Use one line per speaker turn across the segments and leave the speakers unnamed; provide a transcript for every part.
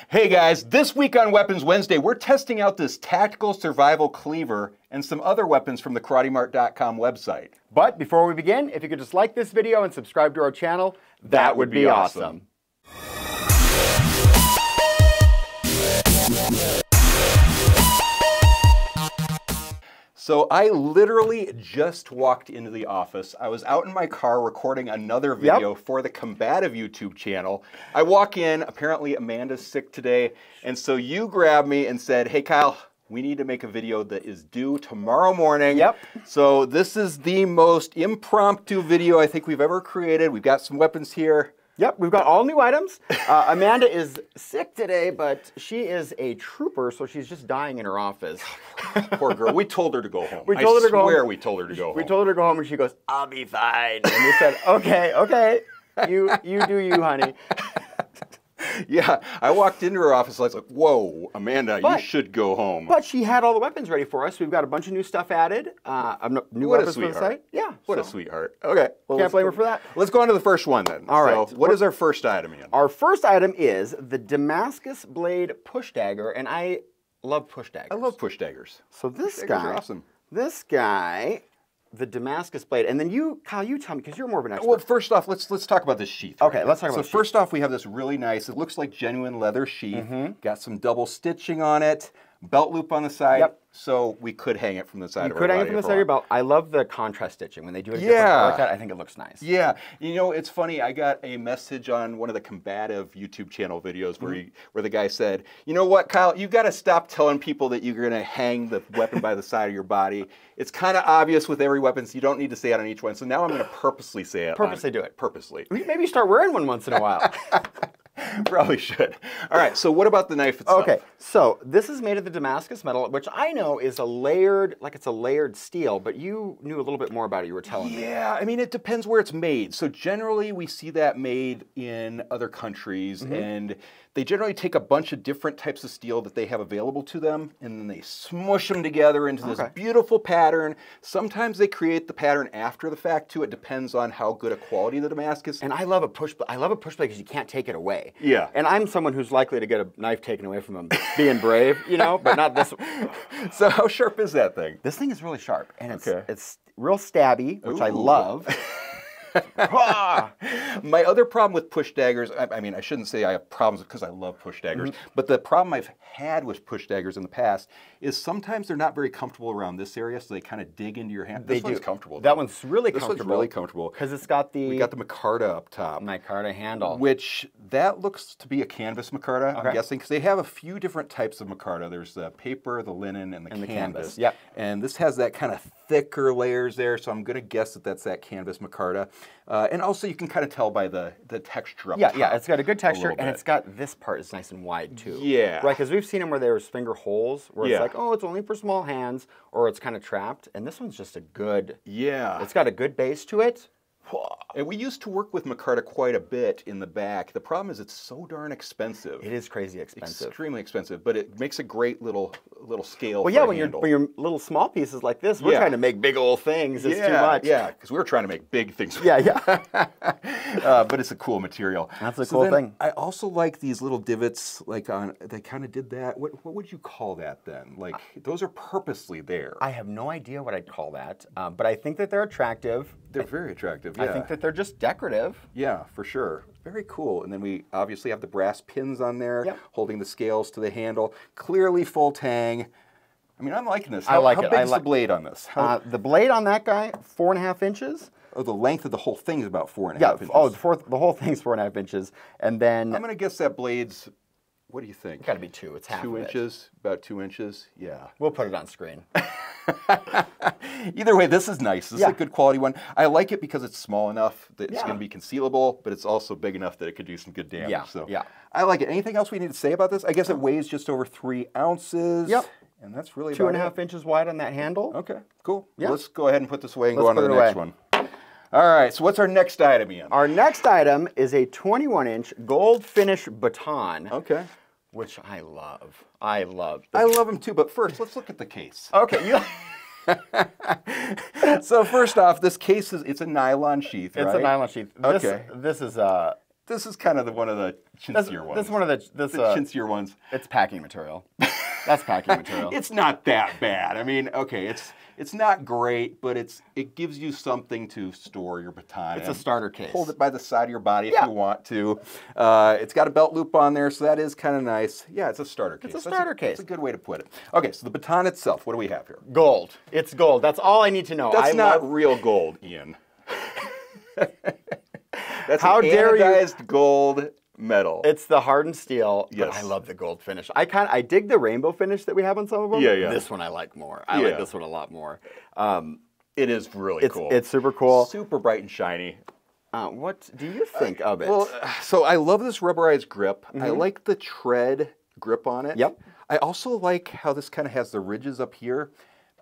Hey guys, this week on Weapons Wednesday, we're testing out this tactical survival cleaver and some other weapons from the KarateMart.com website.
But before we begin, if you could just like this video and subscribe to our channel, that would be awesome.
So I literally just walked into the office. I was out in my car recording another video for the Combative YouTube channel. I walk in, apparently Amanda's sick today, and so you grabbed me and said, hey Kyle, we need to make a video that is due tomorrow morning. So this is the most impromptu video I think we've ever created. We've got some weapons here.
Yep, we've got all new items. Amanda is sick today, but she is a trooper, so she's just dying in her office.
Poor girl. We told her to go home.
We told her to go home.
I swear we told her to go home.
We told her to go home, and she goes, I'll be fine. And we said, okay, you do you, honey.
Yeah, I walked into her office, I was like, whoa, Amanda, you should go home.
But she had all the weapons ready for us. We've got a bunch of new stuff added. New weapons for the site. Yeah.
What a sweetheart. Okay. Well,
can't blame her for that.
Let's go on to the first one then.
All right.
So what is our first item, Ian?
Our first item is the Damascus blade push dagger, and I love push daggers.
I love push daggers.
So this
push
guy,
daggers are awesome.
This guy, the Damascus blade, and then you, Kyle, you tell me, because you're more of an expert.
Well, first off, let's talk about this sheath.
Okay, let's talk about the sheath.
So first off, we have this really nice, it looks like genuine leather sheath. Got some double stitching on it, belt loop on the side, so we could hang it from the side of our body.
You could hang it from the side of your belt. I love the contrast stitching. When they do it different like that, I think it looks nice.
Yeah. You know, it's funny, I got a message on one of the Combative YouTube channel videos where the guy said, you know what, Kyle, you got to stop telling people that you're going to hang the weapon by the side of your body. It's kind of obvious with every weapon, so you don't need to say it on each one. So now I'm going to purposely say it.
Purposely do it.
Purposely.
Maybe start wearing one once in a while.
Probably should. All right, so what about the knife itself?
Okay, so this is made of the Damascus metal, which I know is a layered, like it's a layered steel, but you knew a little bit more about it, you were telling me.
Yeah, I mean, it depends where it's made. So generally we see that made in other countries, and they generally take a bunch of different types of steel that they have available to them, and then they smush them together into this beautiful pattern. Sometimes they create the pattern after the fact too. It depends on how good a quality the Damascus.
And I love a push blade because you can't take it away.
Yeah.
And I'm someone who's likely to get a knife taken away from him being brave, you know, but not this.
So how sharp is that thing?
This thing is really sharp, and it's real stabby, which I love.
My other problem with push daggers, I mean, I shouldn't say I have problems because I love push daggers, but the problem I've had with push daggers in the past is sometimes they're not very comfortable around this area, so they kind of dig into your hand. This one's comfortable.
That one's really comfortable.
This one's really comfortable.
Because it's got the...
We got the micarta up top.
Micarta handle.
Which, that looks to be a canvas micarta, I'm guessing, because they have a few different types of micarta. There's the paper, the linen, and the canvas.
Yep.
And this has that kind of thicker layers there, so I'm going to guess that that's that canvas micarta. And also you can kind of tell by the texture up top.
Yeah, it's got a good texture, and it's got this part is nice and wide too.
Yeah.
Right, because we've seen them where there's finger holes, where it's like, oh, it's only for small hands, or it's kind of trapped, and this one's just a good, it's got a good base to it.
And we used to work with micarta quite a bit in the back. The problem is it's so darn expensive.
It is crazy expensive.
Extremely expensive, but it makes a great little scale.
Well, yeah, when you're little small pieces like this, we're trying to make big old things. It's too much.
Yeah, because we were trying to make big things.
Yeah.
But it's a cool material.
That's a cool thing.
I also like these little divots. Like they kind of did that. What would you call that then? Like those are purposely there.
I have no idea what I'd call that, but I think that they're attractive.
They're very attractive.
I think that they're just decorative.
Yeah, for sure. Very cool. And then we obviously have the brass pins on there, holding the scales to the handle. Clearly full tang. I mean, I'm liking this. How big is the blade on this?
The blade on that guy, 4.5 inches.
Oh, the length of the whole thing is about 4.5 inches.
Oh, the whole thing's 4.5 inches. And then...
I'm going to guess that blade's, what do you think?
It's got to be 2. It's half
2 inches? About 2 inches? Yeah.
We'll put it on screen.
Either way, this is nice. This is a good quality one. I like it because it's small enough that it's going to be concealable, but it's also big enough that it could do some good damage. So I like it. Anything else we need to say about this? I guess it weighs just over 3 ounces.
Yep.
And that's really
2.5 inches wide on that handle.
Okay, cool. Yep. Let's go ahead and put this away and go on to the next one. All right, so what's our next item, Ian?
Our next item is a 21-inch gold finish baton.
Okay.
Which I love. I love
them too, but first, let's look at the case.
Okay.
So first off, this case it's a nylon sheath, right?
It's a nylon sheath. This is
This is kind of one of the chintzier ones.
This is one of the
chintzier ones.
It's packing material. That's packing material.
It's not that bad. I mean, okay, it's not great, but it gives you something to store your baton.
It's a starter case.
Hold it by the side of your body if you want to. It's got a belt loop on there, so that is kind of nice. Yeah, it's a starter case.
It's a starter case.
That's a good way to put it. Okay, so the baton itself, what do we have here?
Gold. It's gold. That's all I need to know.
That's not real gold, Ian. That's
How dare
anodized gold metal.
It's the hardened steel,
yes.
but I love the gold finish. I dig the rainbow finish that we have on some of them.
Yeah.
This one I like more. I like this one a lot more.
It is really cool.
It's super cool.
Super bright and shiny.
What do you think of it?
Well, so I love this rubberized grip. I like the tread grip on it.
Yep.
I also like how this kind of has the ridges up here,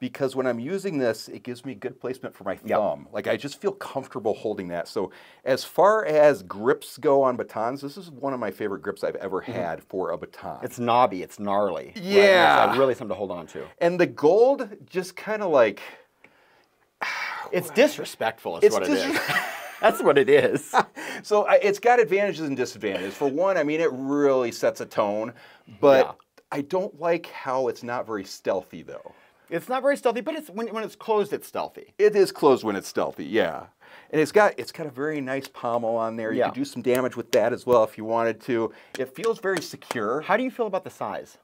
because when I'm using this, it gives me good placement for my thumb. Like, I just feel comfortable holding that. So as far as grips go on batons, this is one of my favorite grips I've ever had for a baton.
It's knobby. It's gnarly.
Yeah.
Right? It's like really something to hold on to.
And the gold just kind of like...
It's disrespectful is what it is. That's what it is.
So it's got advantages and disadvantages. For one, I mean, it really sets a tone. But I don't like how it's not very stealthy, though.
It's not very stealthy, but it's when it's closed, it's stealthy.
It is closed when it's stealthy, yeah. And it's got a very nice pommel on there. You could do some damage with that as well if you wanted to. It feels very secure.
How do you feel about the size?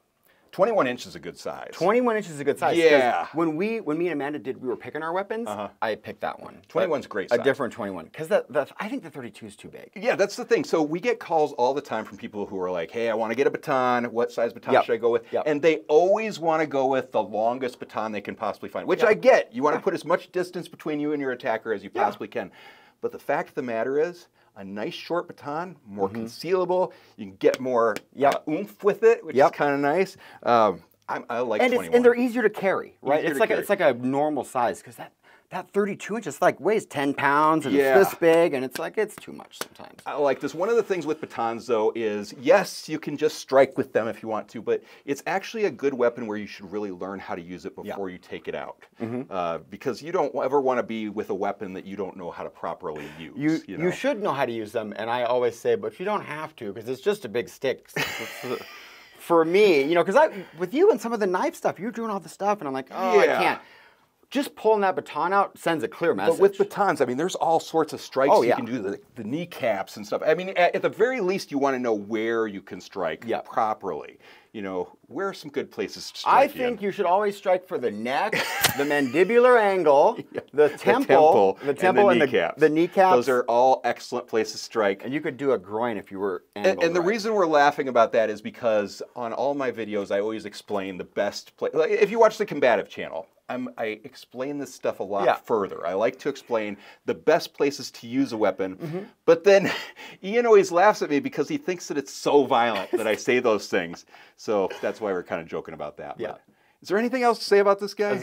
21 inches is a good size.
21 inches is a good size.
Yeah.
When me and Amanda we were picking our weapons, I picked that one.
21's great size.
A different 21. Because I think the 32 is too big.
Yeah, that's the thing. So we get calls all the time from people who are like, hey, I want to get a baton. What size baton should I go with? And they always want to go with the longest baton they can possibly find, which I get. You want to put as much distance between you and your attacker as you possibly can. But the fact of the matter is, a nice short baton, more concealable. You can get more oomph with it, which is kind of nice. I like 21.
And they're easier to carry, right? It's like a normal size, because that 32 inches weighs 10 pounds and it's this big, and it's too much sometimes.
I like this. One of the things with batons, though, is yes, you can just strike with them if you want to, but it's actually a good weapon where you should really learn how to use it before you take it out, because you don't ever want to be with a weapon that you don't know how to properly use.
You should know how to use them, and I always say, but you don't have to, because it's just a big stick. For me, because with you and some of the knife stuff, you're doing all the stuff, and I'm like, I can't. Just pulling that baton out sends a clear message.
But with batons, I mean, there's all sorts of strikes you can do, the kneecaps and stuff. I mean, at the very least, you want to know where you can strike properly. Where are some good places to strike?
I think you should always strike for the neck, the mandibular angle, the temple and the kneecaps.
Those are all excellent places to strike.
And you could do a groin if you were angled.
And the reason we're laughing about that is because on all my videos, I always explain the best place. Like, if you watch the Combative channel, I explain this stuff a lot further. I like to explain the best places to use a weapon, but then Ian always laughs at me because he thinks that it's so violent that I say those things. So that's why we're kind of joking about that.
Yeah.
But is there anything else to say about this guy?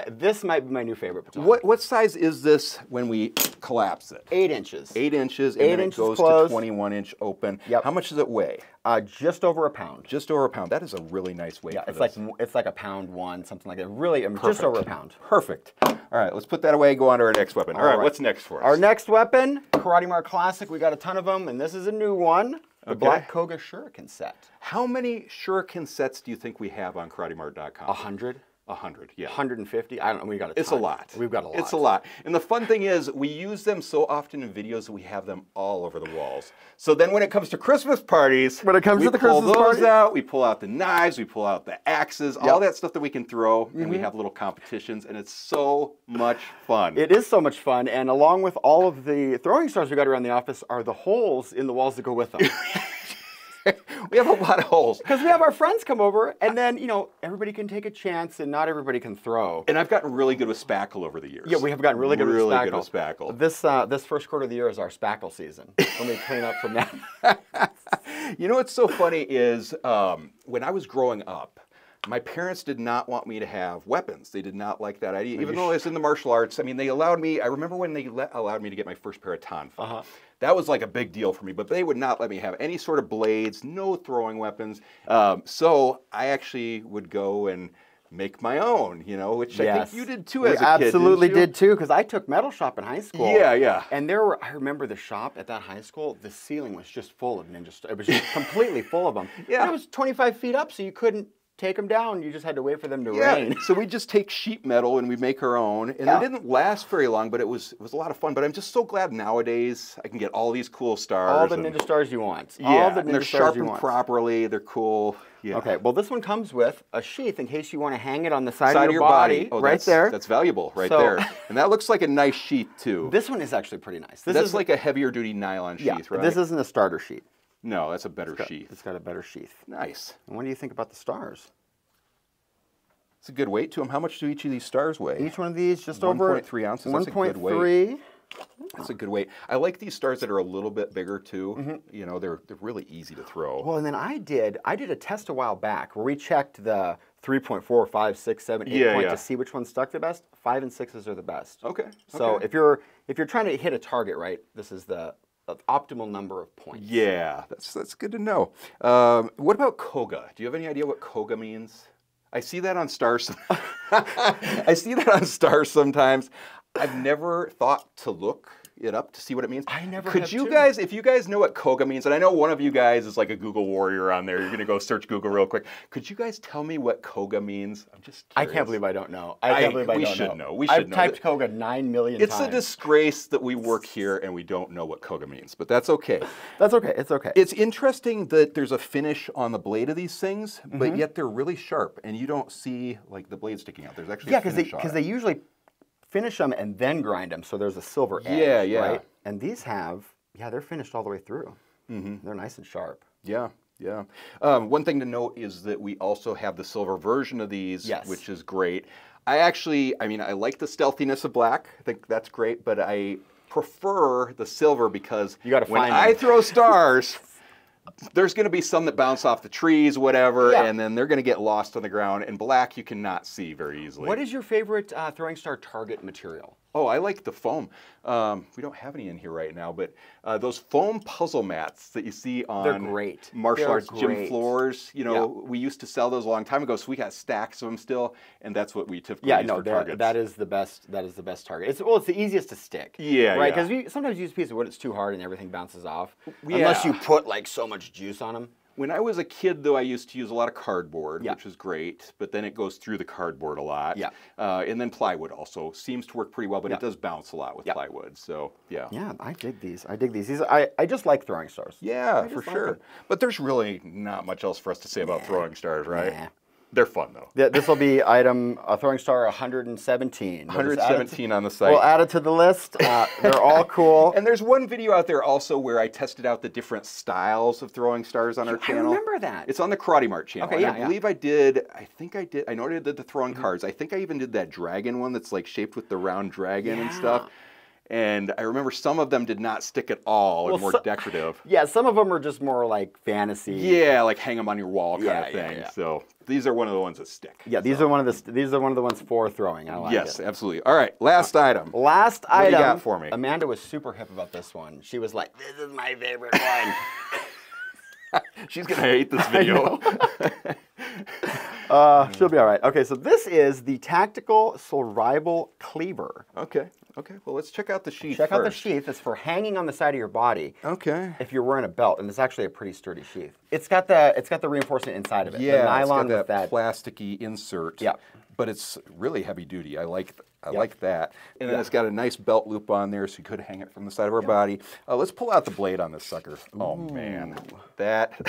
This might be my new favorite baton.
What size is this when we collapse it?
8 inches.
8 inches, and then it goes to 21-inch open. How much does it weigh?
Just over a pound.
Just over a pound. That is a really nice weight.
Yeah, it's like a pound one, something like that. Really, just over a pound.
Perfect. All right, let's put that away. Go on to our next weapon. All right, what's next for us?
Our next weapon, KarateMart Classic. We got a ton of them, and this is a new one. The Black Koga Shuriken Set.
How many Shuriken sets do you think we have on KarateMart.com?
100.
100, yeah.
150? I don't know. We got a ton.
It's a lot.
We've got a lot.
It's a lot. And the fun thing is, we use them so often in videos that we have them all over the walls. So then when it comes to Christmas parties, we pull those out, we pull out the knives, we pull out the axes, all that stuff that we can throw, and we have little competitions, and it's so much fun.
It is so much fun, and along with all of the throwing stars we got around the office are the holes in the walls that go with them.
We have a lot of holes.
Because we have our friends come over, and then, everybody can take a chance, and not everybody can throw.
And I've gotten really good with spackle over the years.
Yeah, we have gotten really good with
spackle.
This first quarter of the year is our spackle season. Let me clean up from that.
You know what's so funny is when I was growing up, my parents did not want me to have weapons. They did not like that idea. Even though I was in the martial arts, I mean, they allowed me, I remember when they allowed me to get my first pair of tonfa. That was like a big deal for me, but they would not let me have any sort of blades, no throwing weapons. So I actually would go and make my own, you know, which I
Yes.
think you did too as a kid.
Absolutely
didn't you?
did too, because I took metal shop in high school.
Yeah, yeah.
And I remember the shop at that high school, the ceiling was just full of ninja stars. It was just completely full of them.
Yeah.
And it was 25 feet up, so you couldn't take them down. You just had to wait for them to rain.
So we just take sheet metal and we make our own. And it didn't last very long, but it was a lot of fun. But I'm just so glad nowadays I can get all these cool stars.
All the ninja stars you want.
Yeah,
All the
and they're
ninja stars you
sharpened
want.
properly. They're cool. Yeah.
Okay, well this one comes with a sheath in case you want to hang it on the side of your body.
Oh,
right there.
That's valuable right there. And that looks like a nice sheath too.
This one is actually pretty nice. This
That's
is
like a heavier duty nylon sheath, right?
This isn't a starter sheath.
No, that's a better sheath.
It's got a better sheath.
Nice.
And what do you think about the stars?
It's a good weight to them. How much do each of these stars weigh?
Each one of these just over
1.3 ounces. That's a good weight.
1.3.
That's a good weight. I like these stars that are a little bit bigger too. You know, they're really easy to throw.
Well, and then I did a test a while back where we checked the 3.4, 5, 6, 7, 8 point to see which one stuck the best. 5 and 6s are the best.
Okay.
So if you're trying to hit a target, right, this is the optimal number of points.
Yeah, that's good to know. What about Koga? Do you have any idea what Koga means? I see that on stars. I see that on stars sometimes. I've never thought to look it up to see what it means.
I never
Could
have
you
too.
guys, if you guys know what Koga means, and I know one of you guys is like a Google warrior on there, you're going to go search Google real quick. Could you guys tell me what Koga means? I'm just curious.
I can't believe I don't know. I can't believe I
we
don't
should
know.
know. We should know.
I've typed Koga 9 million
It's
times.
a disgrace that we work here and we don't know what Koga means, but that's okay.
That's okay. It's okay.
It's interesting that there's a finish on the blade of these things, but yet they're really sharp, and you don't see like the blade sticking out. There's actually a finish on it.
because they usually finish them and then grind them, so there's a silver edge.
Yeah.
Right? And these have, they're finished all the way through. They're nice and sharp.
Yeah. One thing to note is that we also have the silver version of these, which is great. I like the stealthiness of black. I think that's great, but I prefer the silver because when I throw stars, there's going to be some that bounce off the trees, whatever, and then they're going to get lost on the ground. And black you cannot see very easily.
What is your favorite throwing star target material?
Oh, I like the foam. We don't have any in here right now, but those foam puzzle mats that you see on martial arts gym floors, you know, we used to sell those a long time ago, so we got stacks of them still, and that's what we typically use for targets.
That is the best. That is the best target. It's the easiest to stick.
Yeah,
right. Because sometimes you use a piece of wood, it's too hard, and everything bounces off. Unless you put like so much juice on them.
When I was a kid, though, I used to use a lot of cardboard, which is great, but then it goes through the cardboard a lot. And then plywood also seems to work pretty well, but it does bounce a lot with plywood. So, yeah.
Yeah, I dig these. I just like throwing stars.
Yeah, for sure. But there's really not much else for us to say about throwing stars, right? They're fun, though.
This will be item throwing star 117.
117 on the site.
We'll add it to the list. They're all cool.
And there's one video out there also where I tested out the different styles of throwing stars on our channel.
I remember that.
It's on the KarateMart channel.
Okay,
I believe I did. I know I did the throwing cards. I think I even did that dragon one that's like shaped with the round dragon and stuff. And I remember some of them did not stick at all and more decorative.
Yeah, some of them are just more like fantasy.
Yeah, like hang them on your wall kind of thing. So these are one of the ones that stick.
Yeah, these are one of the ones for throwing. I like it.
Yes, absolutely. All right, last item.
Last item.
What do you got for me?
Amanda was super hip about this one. She was like, "This is my favorite one."
She's gonna hate this video.
She'll be all right. Okay, so this is the Tactical Survival Cleaver.
Okay. Well, let's check out the sheath.
Check out the sheath. It's for hanging on the side of your body.
Okay.
If you're wearing a belt, and it's actually a pretty sturdy sheath. It's got the reinforcement inside of it.
Yeah,
the nylon
it's got
with
that plasticky insert.
Yeah.
But it's really heavy duty. I like that. And then it's got a nice belt loop on there, so you could hang it from the side of our body. Let's pull out the blade on this sucker. Oh man, that.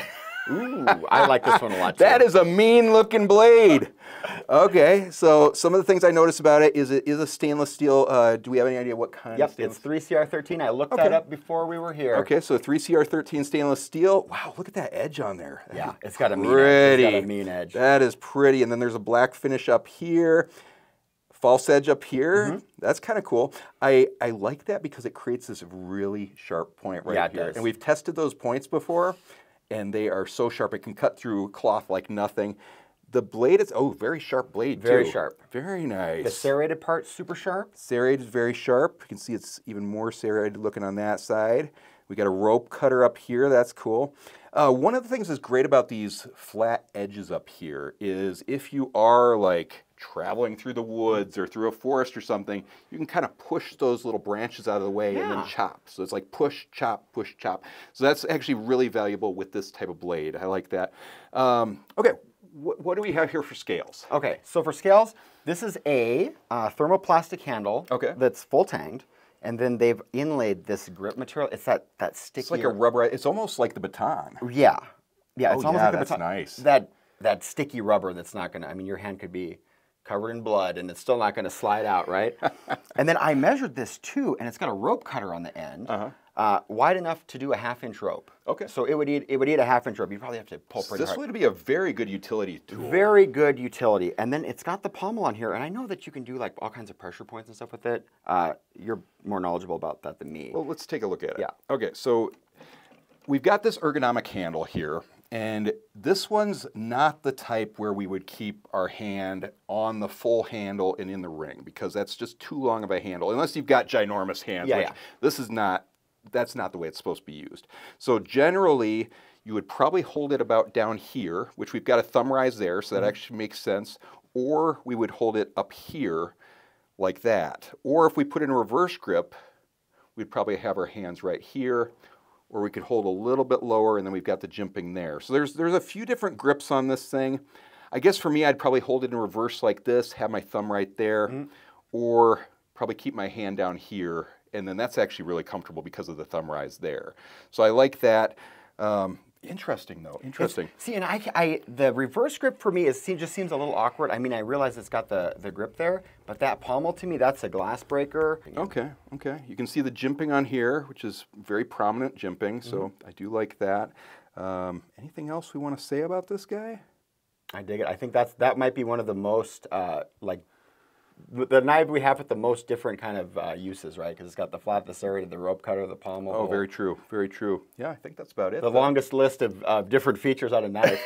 Ooh, I like this one a lot too.
That is a mean-looking blade. Okay, so some of the things I noticed about it is a stainless steel. Do we have any idea what kind of stainless?
It's 3CR13. I looked that up before we were here.
Okay, so 3CR13 stainless steel. Wow, look at that edge on there.
Yeah, it's got a mean edge. It's got a mean edge.
That is pretty. And then there's a black finish up here. False edge up here. That's kind of cool. I like that because it creates this really sharp point right here.
Does.
And we've tested those points before, and they are so sharp. It can cut through cloth like nothing. The blade is, very sharp blade too.
Very sharp.
Very nice.
The serrated part, super sharp.
Serrated is very sharp. You can see it's even more serrated looking on that side. We got a rope cutter up here. That's cool. One of the things that's great about these flat edges up here is if you are like traveling through the woods or through a forest or something, you can kind of push those little branches out of the way and then chop. So it's like push, chop, push, chop. So that's actually really valuable with this type of blade. I like that. Okay, what do we have here for scales?
Okay, so for scales, this is a thermoplastic handle that's full tanged. And then they've inlaid this grip material. It's that sticky.
It's like a rubber. It's almost like the Baton.
Yeah, yeah. It's almost like the
that's
Baton.
Nice.
That sticky rubber that's not gonna. I mean, your hand could be covered in blood, and it's still not gonna slide out, right? And then I measured this too, and it's got a rope cutter on the end, wide enough to do a 1/2-inch rope. Okay. So it would eat a 1/2-inch rope. You'd probably have to pull pretty hard.
This would be a very good utility tool.
Very good utility. And then it's got the pommel on here, and I know that you can do like all kinds of pressure points and stuff with it. You're more knowledgeable about that than me.
Well, let's take a look at it.
Yeah.
Okay, so we've got this ergonomic handle here, and this one's not the type where we would keep our hand on the full handle and in the ring, because that's just too long of a handle, unless you've got ginormous hands.
Yeah,
This is not. That's not the way it's supposed to be used. So generally, you would probably hold it about down here, which we've got a thumb rise there, so that actually makes sense. Or we would hold it up here like that. Or if we put in a reverse grip, we'd probably have our hands right here, or we could hold a little bit lower, and then we've got the jimping there. So there's a few different grips on this thing. I guess for me, I'd probably hold it in reverse like this, have my thumb right there, or probably keep my hand down here, and then that's actually really comfortable because of the thumb rise there. So I like that. Interesting though, interesting.
See, and the reverse grip for me just seems a little awkward. I mean, I realize it's got the grip there, but that pommel to me, that's a glass breaker.
Okay, okay. You can see the jimping on here, which is very prominent jimping, so I do like that. Anything else we want to say about this guy?
I dig it. I think that might be one of the most, the knife we have with the most different kind of uses, right? Because it's got the flat, the serrated, the rope cutter, the pommel.
Oh, very true, very true. Yeah, I think that's about it.
The longest list of different features on a knife.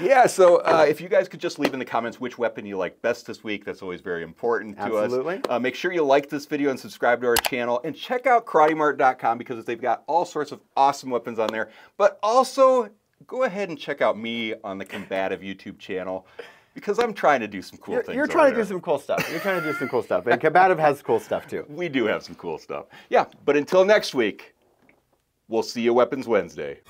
Yeah, so if you guys could just leave in the comments which weapon you like best this week, that's always very important to us.
Absolutely.
Make sure you like this video and subscribe to our channel, and check out KarateMart.com because they've got all sorts of awesome weapons on there. But also, go ahead and check out me on the Combative YouTube channel, because I'm trying to do some cool things.
You're trying to do some cool stuff. You're trying to do some cool stuff. And Combative has cool stuff too.
We do have some cool stuff. Yeah, but until next week, we'll see you Weapons Wednesday.